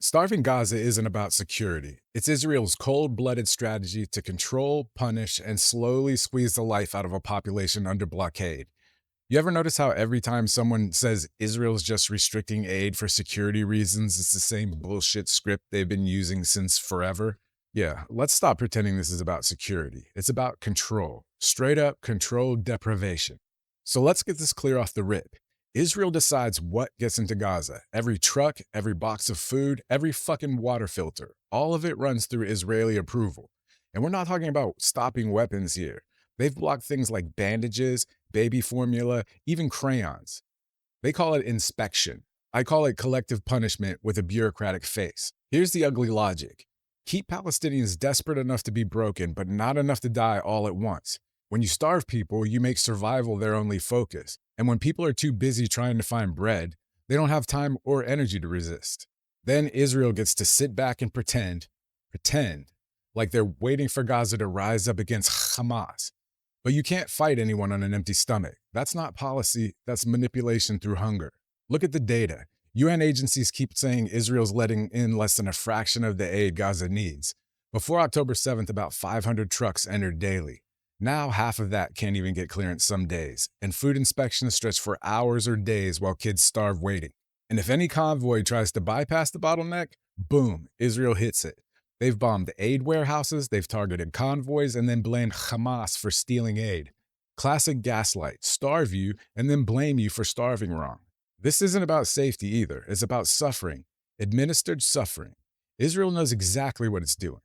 Starving Gaza isn't about security. It's Israel's cold blooded strategy to control, punish, and slowly squeeze the life out of a population under blockade. You ever notice how every time someone says Israel's just restricting aid for security reasons, it's the same bullshit script they've been using since forever? Yeah, let's stop pretending this is about security. It's about control, straight up controlled deprivation. So let's get this clear off the rip. Israel decides what gets into Gaza. Every truck, every box of food, every fucking water filter, all of it runs through Israeli approval. And we're not talking about stopping weapons here. They've blocked things like bandages, baby formula, even crayons. They call it inspection. I call it collective punishment with a bureaucratic face. Here's the ugly logic. Keep Palestinians desperate enough to be broken, but not enough to die all at once. When you starve people, you make survival their only focus. And when people are too busy trying to find bread, they don't have time or energy to resist. Then Israel gets to sit back and pretend like they're waiting for Gaza to rise up against Hamas. But you can't fight anyone on an empty stomach. That's not policy, that's manipulation through hunger. Look at the data. UN agencies keep saying Israel's letting in less than a fraction of the aid Gaza needs. Before October 7th, about 500 trucks entered daily. Now, half of that can't even get clearance some days, and food inspections stretch for hours or days while kids starve waiting. And if any convoy tries to bypass the bottleneck, boom, Israel hits it. They've bombed aid warehouses, they've targeted convoys, and then blamed Hamas for stealing aid. Classic gaslight, starve you, and then blame you for starving wrong. This isn't about safety either, it's about suffering, administered suffering. Israel knows exactly what it's doing.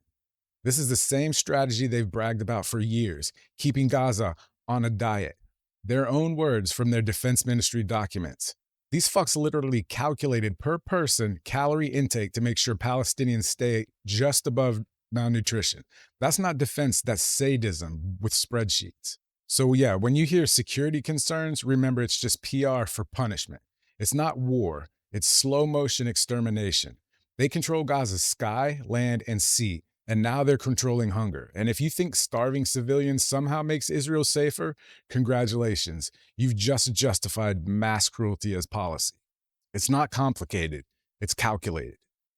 This is the same strategy they've bragged about for years, keeping Gaza on a diet. Their own words from their defense ministry documents. These fucks literally calculated per person calorie intake to make sure Palestinians stay just above malnutrition. That's not defense, that's sadism with spreadsheets. So, yeah, when you hear security concerns, remember it's just PR for punishment. It's not war, it's slow motion extermination. They control Gaza's sky, land, and sea, and now they're controlling hunger. And if you think starving civilians somehow makes Israel safer, congratulations. You've just justified mass cruelty as policy. It's not complicated, it's calculated.